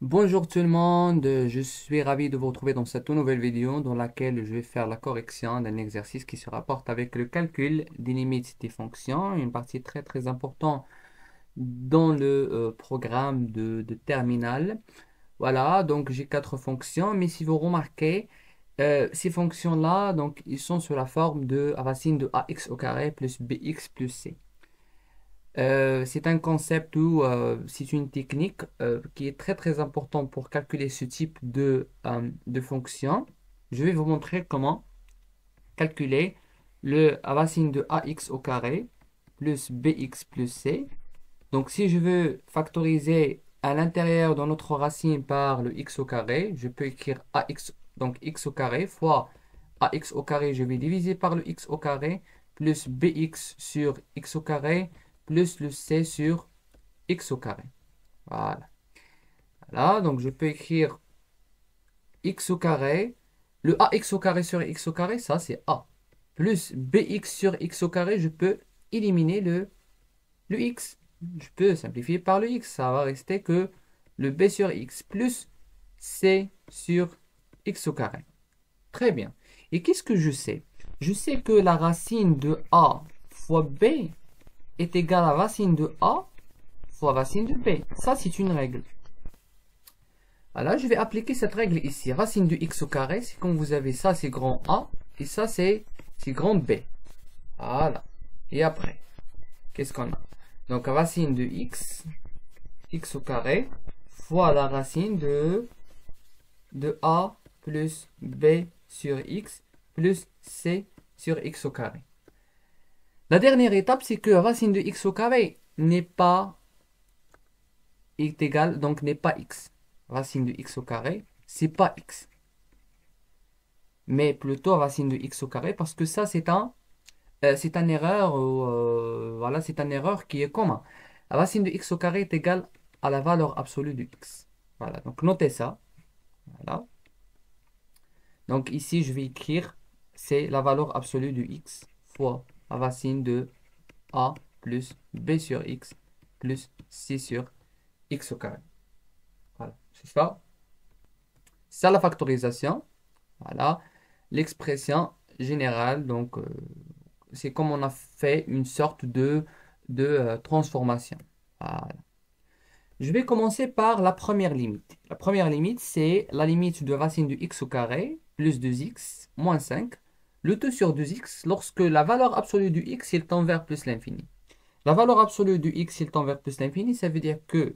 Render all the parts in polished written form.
Bonjour tout le monde, je suis ravi de vous retrouver dans cette nouvelle vidéo dans laquelle je vais faire la correction d'un exercice qui se rapporte avec le calcul des limites des fonctions, une partie très importante dans le programme de terminal. Voilà, donc j'ai quatre fonctions, mais si vous remarquez, ces fonctions-là, donc ils sont sous la forme de racine de ax au carré plus bx plus c. C'est un concept ou c'est une technique qui est très importante pour calculer ce type de fonction. Je vais vous montrer comment calculer le racine de ax au carré plus bx plus c. Donc si je veux factoriser à l'intérieur de notre racine par le x au carré, je peux écrire ax, donc x au carré fois ax au carré, je vais diviser par le x au carré plus bx sur x au carré plus le c sur x au carré. Voilà. Voilà, donc je peux écrire x au carré. Le ax au carré sur x au carré, ça c'est a. Plus bx sur x au carré, je peux éliminer le x. Je peux simplifier par le x. Ça va rester que le b sur x plus c sur x au carré. Très bien. Et qu'est-ce que je sais? Je sais que la racine de a fois b est égale à racine de a fois racine de b. Ça, c'est une règle. Alors, je vais appliquer cette règle ici. Racine de x au carré, c'est quand vous avez ça, c'est grand A, et ça, c'est grand B. Voilà. Et après, qu'est-ce qu'on a? Donc, racine de x au carré, fois la racine de A plus B sur x, plus C sur x au carré. La dernière étape, c'est que racine de x au carré n'est pas est égal, donc n'est pas x. Racine de x au carré, c'est pas x. Mais plutôt racine de x au carré parce que ça, c'est un erreur, voilà, c'est une erreur qui est commun. Racine de x au carré est égale à la valeur absolue de x. Voilà, donc notez ça. Voilà. Donc ici, je vais écrire, c'est la valeur absolue de x fois la racine de a plus b sur x plus c sur x au carré. Voilà, c'est ça. C'est ça la factorisation. Voilà, l'expression générale, donc c'est comme on a fait une sorte de transformation. Voilà. Je vais commencer par la première limite. La première limite, c'est la limite de racine de x au carré plus 2x moins 5, le tout sur 2x lorsque la valeur absolue du x il tend vers plus l'infini. La valeur absolue du x il tend vers plus l'infini, ça veut dire que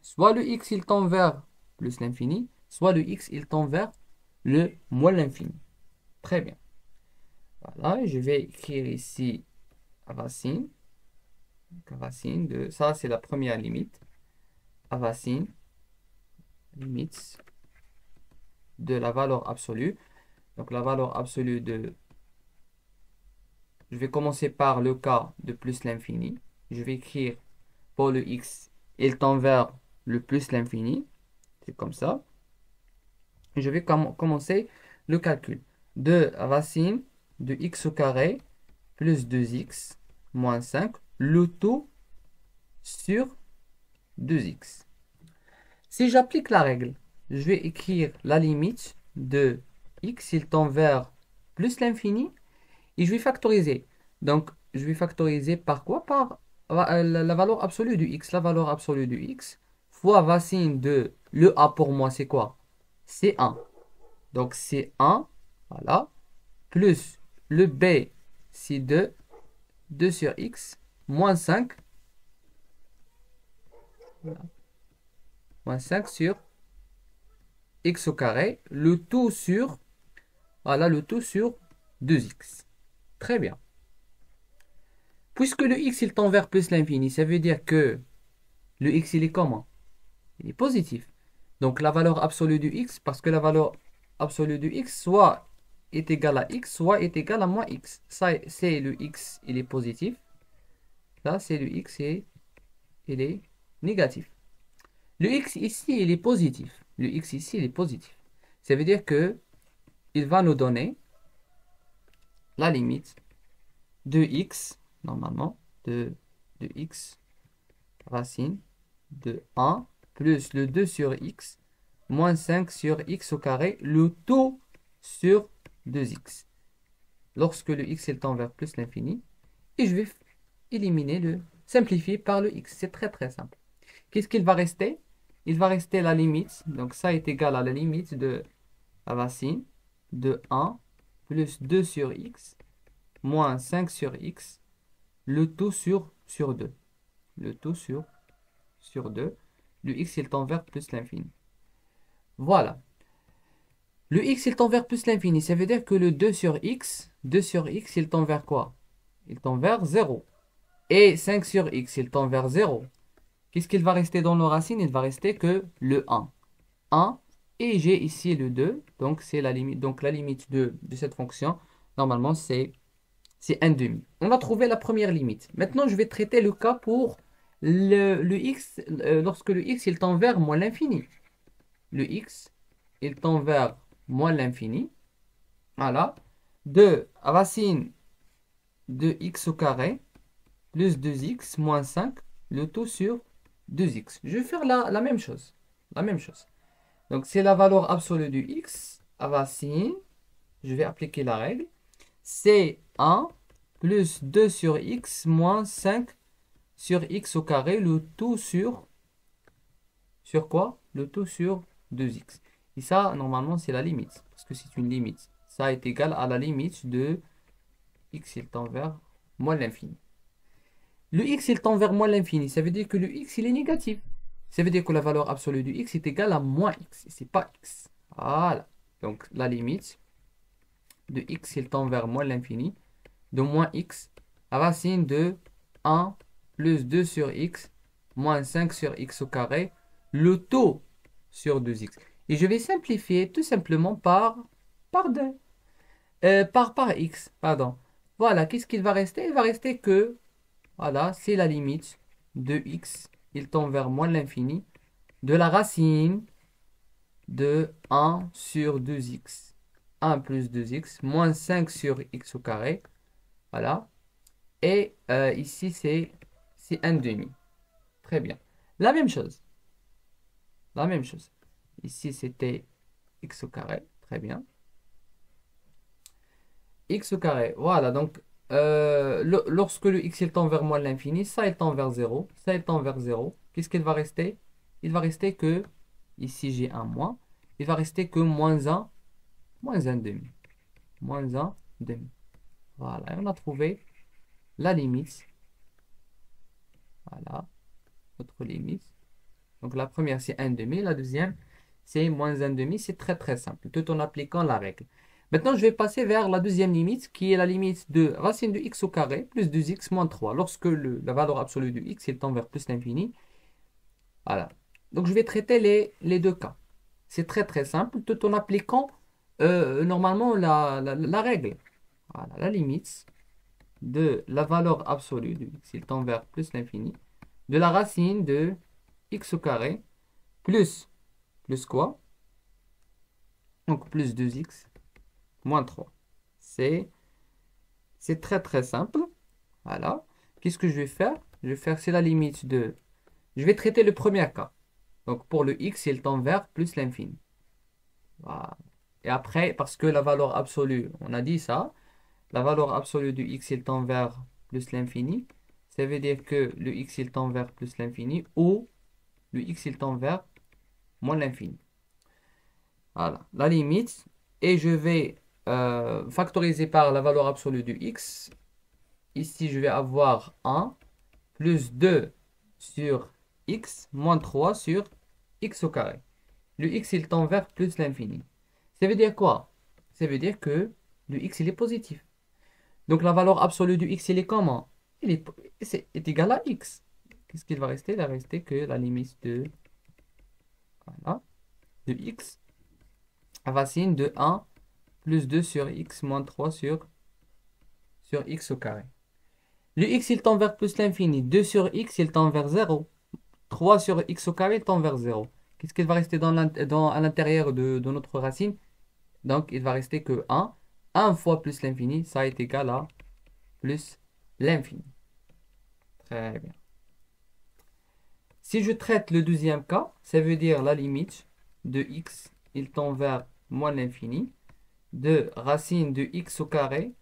soit le x il tend vers plus l'infini, soit le x il tend vers le moins l'infini. Très bien. Voilà, je vais écrire ici racine. Racine de, ça c'est la première limite. Racine, limite de la valeur absolue. Donc la valeur absolue de, je vais commencer par le cas de plus l'infini. Je vais écrire pour le x, il tend vers le plus l'infini. C'est comme ça. Et je vais commencer le calcul de racine de x au carré plus 2x moins 5, le tout sur 2x. Si j'applique la règle, je vais écrire la limite de x, il tend vers plus l'infini, et je vais factoriser. Donc, je vais factoriser par quoi? Par la valeur absolue du x. La valeur absolue du x fois racine de le a pour moi, c'est quoi? C'est 1. Donc, c'est 1, voilà, plus le b, c'est 2, 2 sur x, moins 5, voilà, moins 5 sur x au carré, le tout sur, voilà, le tout sur 2x. Très bien. Puisque le x il tend vers plus l'infini, ça veut dire que le x il est comment? Il est positif. Donc la valeur absolue du x, parce que la valeur absolue du x soit est égale à x, soit est égale à moins x. Ça, c'est le x, il est positif. Là, c'est le x et il est négatif. Le x ici, il est positif. Le x ici, il est positif. Ça veut dire que il va nous donner la limite de x, normalement, de x racine de 1 plus le 2 sur x moins 5 sur x au carré, le tout sur 2x. Lorsque le x il tend vers plus l'infini, et je vais éliminer le simplifier par le x. C'est très très simple. Qu'est-ce qu'il va rester? Il va rester la limite. Donc ça est égal à la limite de la racine de 1 plus 2 sur x moins 5 sur x, le tout sur 2. Le tout sur 2. Le x il tend vers plus l'infini. Voilà. Le x il tend vers plus l'infini. Ça veut dire que le 2 sur x, il tend vers quoi? Il tend vers 0. Et 5 sur x, il tend vers 0. Qu'est-ce qu'il va rester dans nos racines? Il va rester que le 1. 1. Et j'ai ici le 2. Donc, c'est la limite. Donc, la limite de cette fonction, normalement, c'est 1 demi. On a trouvé la première limite. Maintenant, je vais traiter le cas pour le x, lorsque le x, il tend vers moins l'infini. Le x, il tend vers moins l'infini. Voilà. De racine de x au carré plus 2x moins 5, le tout sur 2x. Je vais faire la même chose. La même chose. Donc, c'est la valeur absolue du x à racine. Je vais appliquer la règle. C'est 1 plus 2 sur x moins 5 sur x au carré, le tout sur quoi? Le tout sur 2x. Et ça, normalement, c'est la limite, parce que c'est une limite. Ça est égal à la limite de x il tend vers moins l'infini. Le x il tend vers moins l'infini, ça veut dire que le x il est négatif. Ça veut dire que la valeur absolue du x est égale à moins x, et c'est pas x. Voilà. Donc, la limite de x il tend vers moins l'infini, de moins x, racine de 1 plus 2 sur x, moins 5 sur x au carré, le tout sur 2x. Et je vais simplifier tout simplement par 2. Par x, pardon. Voilà, qu'est-ce qu'il va rester? Il va rester que, voilà, c'est la limite de x, il tend vers moins l'infini, de la racine de 1 sur 2x. 1 plus 2x, moins 5 sur x au carré. Voilà. Et ici, c'est 1 demi. Très bien. La même chose. La même chose. Ici, c'était x au carré. Très bien. X au carré. Voilà. Donc, lorsque le x il tend vers moins l'infini, ça il tend vers 0. Ça il tend vers 0. Qu'est-ce qu'il va rester? Il va rester que, ici j'ai un moins. Il va rester que moins 1 demi. Moins 1 demi. Voilà. Et on a trouvé la limite. Voilà. Notre limite. Donc la première, c'est 1 demi. La deuxième, c'est moins 1 demi. C'est très très simple, tout en appliquant la règle. Maintenant, je vais passer vers la deuxième limite, qui est la limite de racine de x au carré plus 2x moins 3. Lorsque la valeur absolue de x, il tend vers plus l'infini. Voilà. Donc, je vais traiter les deux cas. C'est très très simple, tout en appliquant normalement la règle. Voilà, la limite de la valeur absolue de x, il tend vers plus l'infini, de la racine de x au carré plus quoi? Donc plus 2x moins 3. C'est très très simple. Voilà. Qu'est-ce que je vais faire? Je vais faire, c'est la limite de... Je vais traiter le premier cas. Donc pour le x, il tend vers plus l'infini. Voilà. Et après, parce que la valeur absolue, on a dit ça, la valeur absolue du x, il tend vers plus l'infini. Ça veut dire que le x, il tend vers plus l'infini ou le x, il tend vers moins l'infini. Voilà, la limite. Et je vais factoriser par la valeur absolue du x. Ici, je vais avoir 1 plus 2 sur x moins 3 sur x au carré. Le x, il tend vers plus l'infini. Ça veut dire quoi? Ça veut dire que le x, il est positif. Donc, la valeur absolue du x, il est comment? Il est égal à x. Qu'est-ce qu'il va rester? Il va rester que la limite de, voilà, de x, racine de 1 plus 2 sur x moins 3 sur x au carré. Le x, il tend vers plus l'infini. 2 sur x, il tend vers 0. 3 sur x au carré, il tend vers 0. Qu'est-ce qu'il va rester à l'intérieur de notre racine? Donc, il va rester que 1. 1 fois plus l'infini, ça est égal à plus l'infini. Très bien. Si je traite le deuxième cas, ça veut dire la limite de x, il tend vers moins l'infini, de racine de x au carré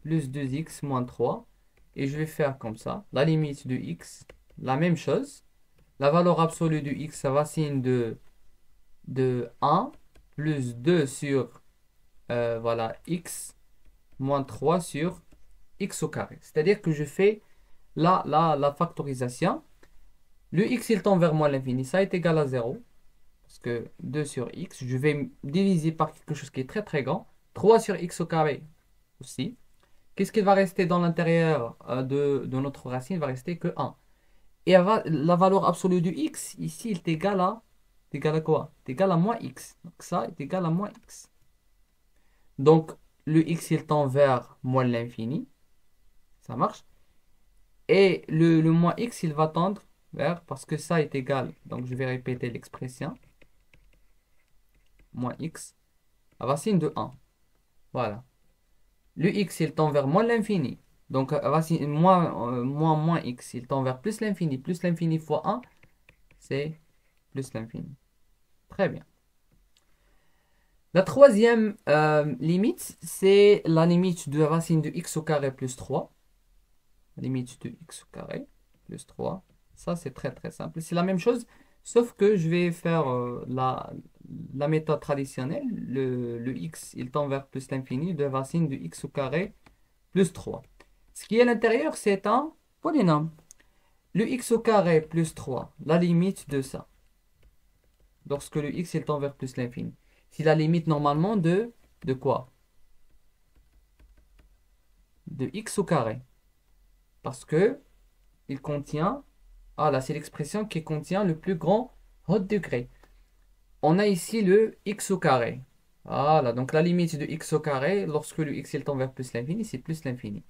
plus 2x moins 3. Et je vais faire comme ça. La limite de x, la même chose. La valeur absolue de x, c'est racine de 1 plus 2 sur voilà, x moins 3 sur x au carré. C'est-à-dire que je fais la factorisation. Le x, il tend vers moins l'infini. Ça est égal à 0. Parce que 2 sur x, je vais diviser par quelque chose qui est très très grand. 3 sur x au carré aussi. Qu'est-ce qui va rester dans l'intérieur de notre racine? Il va rester que 1. Et la valeur absolue du x, ici, il est égal à quoi? Il est égal à moins x. Donc ça est égal à moins x. Donc le x, il tend vers moins l'infini. Ça marche. Et le moins x, il va tendre vers, parce que ça est égal, donc je vais répéter l'expression, moins x, à racine de 1. Voilà. Le x, il tend vers moins l'infini. Donc, racine, moins x, il tend vers plus l'infini. Plus l'infini fois 1, c'est plus l'infini. Très bien. La troisième limite, c'est la limite de racine de x au carré plus 3. Limite de x au carré plus 3. Ça, c'est très très simple. C'est la même chose, sauf que je vais faire la méthode traditionnelle. Le x, il tend vers plus l'infini de racine de x au carré plus 3. Ce qui est à l'intérieur, c'est un polynôme. Le x au carré plus 3, la limite de ça. Lorsque le x, il tend vers plus l'infini. C'est la limite normalement de quoi? De x au carré. Parce que il contient, ah là, c'est l'expression qui contient le plus grand haut degré. On a ici le x au carré. Voilà, donc la limite de x au carré, lorsque le x il tend vers plus l'infini, c'est plus l'infini.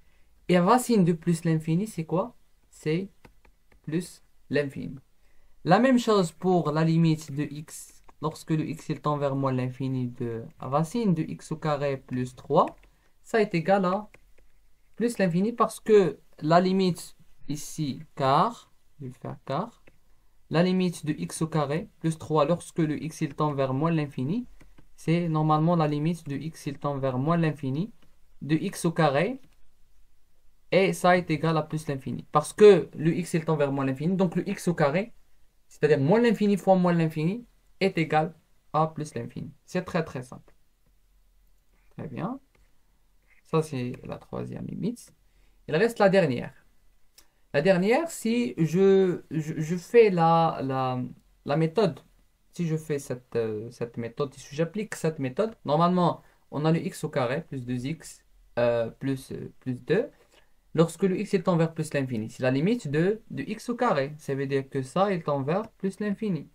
Et racine de plus l'infini, c'est quoi? C'est plus l'infini. La même chose pour la limite de x, lorsque le x il tend vers moins l'infini de racine de x au carré plus 3, ça est égal à plus l'infini parce que la limite ici, car, je vais faire car, la limite de x au carré plus 3 lorsque le x il tend vers moins l'infini, c'est normalement la limite de x il tend vers moins l'infini de x au carré et ça est égal à plus l'infini. Parce que le x il tend vers moins l'infini, donc le x au carré, c'est-à-dire moins l'infini fois moins l'infini, est égal à plus l'infini. C'est très très simple. Très bien. Ça c'est la troisième limite. Il reste la dernière. La dernière, si je fais la méthode, si je fais cette méthode, si j'applique cette méthode, normalement, on a le x au carré plus 2x plus 2 lorsque le x est envers plus l'infini. C'est la limite de x au carré. Ça veut dire que ça est envers plus l'infini.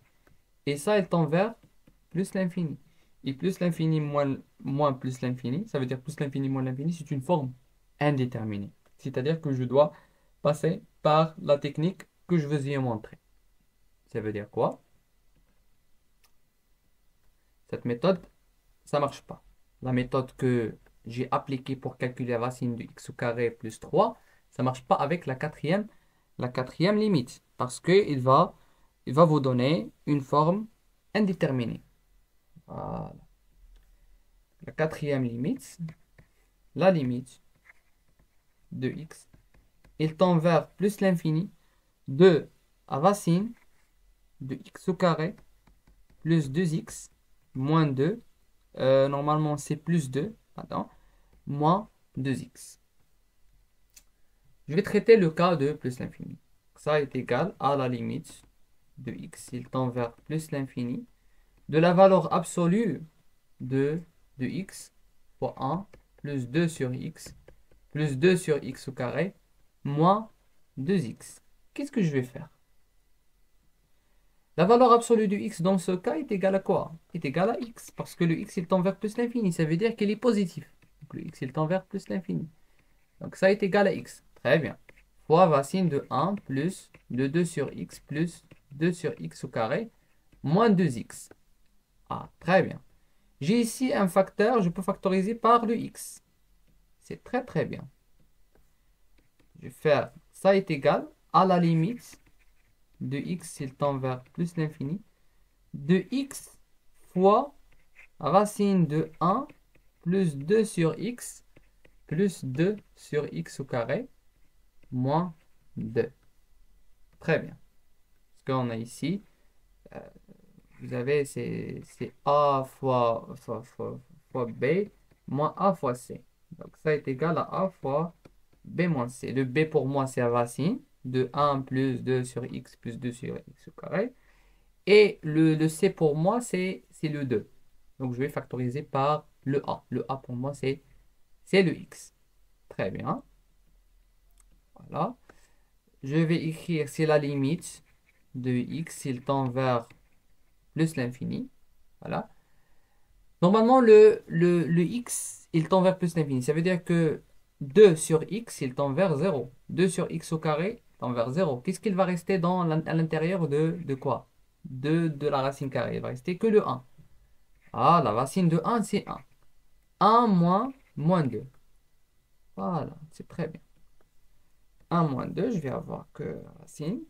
Et ça est envers plus l'infini. Et plus l'infini moins plus l'infini, ça veut dire plus l'infini moins l'infini, c'est une forme indéterminée. C'est-à-dire que je dois passer par la technique que je vous ai montrée. Ça veut dire quoi? Cette méthode, ça ne marche pas. La méthode que j'ai appliquée pour calculer la racine de x au carré plus 3, ça ne marche pas avec la quatrième limite. Parce qu'il va vous donner une forme indéterminée. Voilà. La quatrième limite, la limite de x, il tend vers plus l'infini de racine de x au carré plus 2x moins 2. Normalement, c'est plus 2, pardon, moins 2x. Je vais traiter le cas de plus l'infini. Ça est égal à la limite de x, il tend vers plus l'infini, de la valeur absolue de x fois 1 plus 2 sur x plus 2 sur x au carré moins 2x. Qu'est-ce que je vais faire? La valeur absolue du x dans ce cas est égale à quoi? Est égale à x, parce que le x il tend vers plus l'infini, ça veut dire qu'il est positif. Donc le x il tend vers plus l'infini. Donc ça est égal à x. Très bien. Fois racine de 1 plus de 2 sur x plus 2 sur x au carré moins 2x. Ah, très bien. J'ai ici un facteur, je peux factoriser par le x. C'est très très bien. Je vais faire, ça est égal à la limite de x s'il tend vers plus l'infini, de x fois racine de 1 plus 2 sur x plus 2 sur x au carré moins 2. Très bien. Ce qu'on a ici, euh, vous avez, c'est a fois b moins a fois c. Donc ça est égal à a fois b moins c. Le b pour moi, c'est la racine de 1 plus 2 sur x plus 2 sur x au carré. Et le c pour moi, c'est le 2. Donc je vais factoriser par le a. Le a pour moi, c'est le x. Très bien. Voilà. Je vais écrire, c'est la limite de x s'il tend vers plus l'infini. Voilà. Normalement, le x, il tend vers plus l'infini. Ça veut dire que 2 sur x, il tend vers 0. 2 sur x au carré tend vers 0. Qu'est-ce qu'il va rester à l'intérieur de quoi? De la racine carrée. Il va rester que le 1. Ah, la racine de 1, c'est 1. 1 moins 2. Voilà, c'est très bien. 1 moins 2, je vais avoir que racine.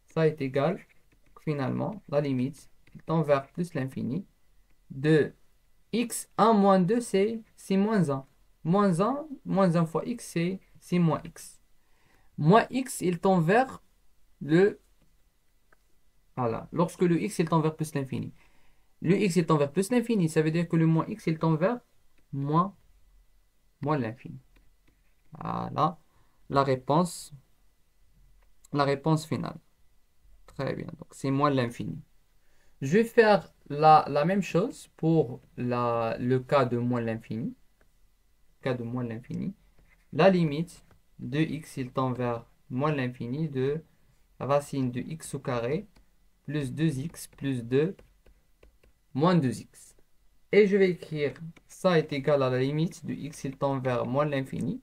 Ça est égal, finalement, la limite, il tend vers plus l'infini de x. 1 moins 2, c'est moins 1. Moins 1 fois x, c'est moins x. Moins x, il tend vers le... Voilà, lorsque le x, il tend vers plus l'infini. Le x, il tend vers plus l'infini, ça veut dire que le moins x, il tend vers moins l'infini. Voilà, la réponse finale. Très bien, donc c'est moins l'infini. Je vais faire la même chose pour le cas de moins l'infini. Cas de moins l'infini. La limite de x, il tend vers moins l'infini de racine de x au carré plus 2x plus 2 moins 2x. Et je vais écrire ça est égal à la limite de x, il tend vers moins l'infini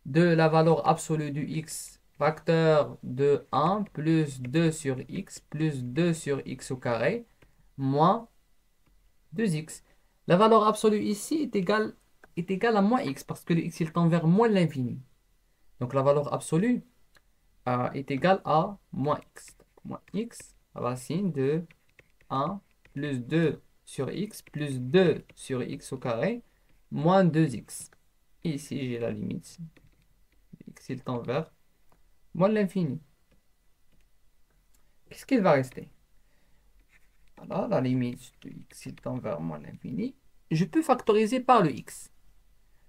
de la valeur absolue du x facteur de 1 plus 2 sur x plus 2 sur x au carré moins 2x. La valeur absolue ici est égale à moins x parce que le x il tend vers moins l'infini. Donc la valeur absolue est égale à moins x. Donc, moins x racine de 1 plus 2 sur x plus 2 sur x au carré moins 2x. Ici j'ai la limite. X il tend vers moins l'infini. Qu'est-ce qu'il va rester? Voilà, la limite de x il tend vers moins l'infini. Je peux factoriser par le x.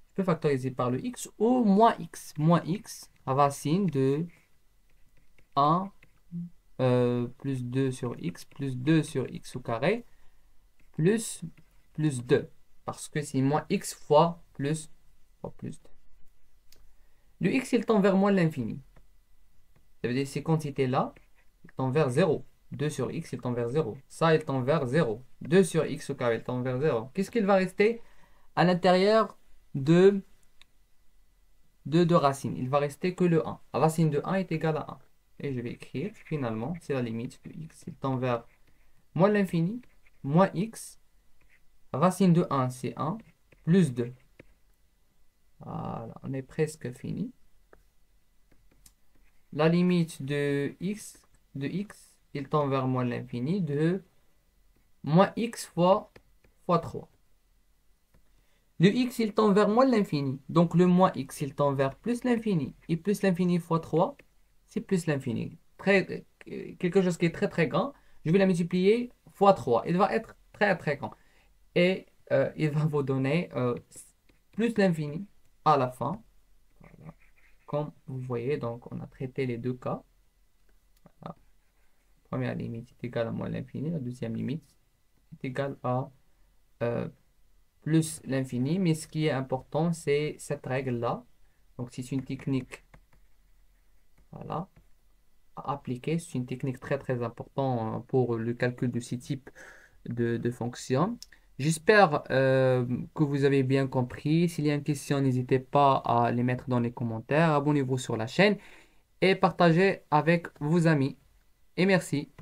Je peux factoriser par le x ou moins x. Moins x, racine de 1 plus 2 sur x plus 2 sur x au carré plus 2. Parce que c'est moins x fois plus 2. Le x, il tend vers moins l'infini. Ça veut dire que ces quantités-là, ils tendent vers 0. 2 sur x, il tend vers 0. Ça, il tend vers 0. 2 sur x au carré, il tend vers 0. Qu'est-ce qu'il va rester à l'intérieur de racine? Il va rester que le 1. La racine de 1 est égale à 1. Et je vais écrire, finalement, c'est la limite de x. Il tend vers moins l'infini, moins x. Racine de 1, c'est 1, plus 2. Voilà, on est presque fini. La limite de x, il tend vers moins l'infini de moins x fois 3. Le x, il tend vers moins l'infini. Donc le moins x, il tend vers plus l'infini. Et plus l'infini fois 3, c'est plus l'infini. Quelque chose qui est très très grand. Je vais la multiplier fois 3. Il va être très très grand. Et il va vous donner plus l'infini à la fin. Voilà. Comme vous voyez, donc on a traité les deux cas. Voilà. Première limite est égale à moins l'infini. La deuxième limite est égale à euh, plus l'infini. Mais ce qui est important, c'est cette règle-là. Donc c'est une technique voilà, à appliquer. C'est une technique très très importante pour le calcul de ces types de fonctions. J'espère que vous avez bien compris. S'il y a une question, n'hésitez pas à les mettre dans les commentaires. Abonnez-vous sur la chaîne et partagez avec vos amis. Et merci.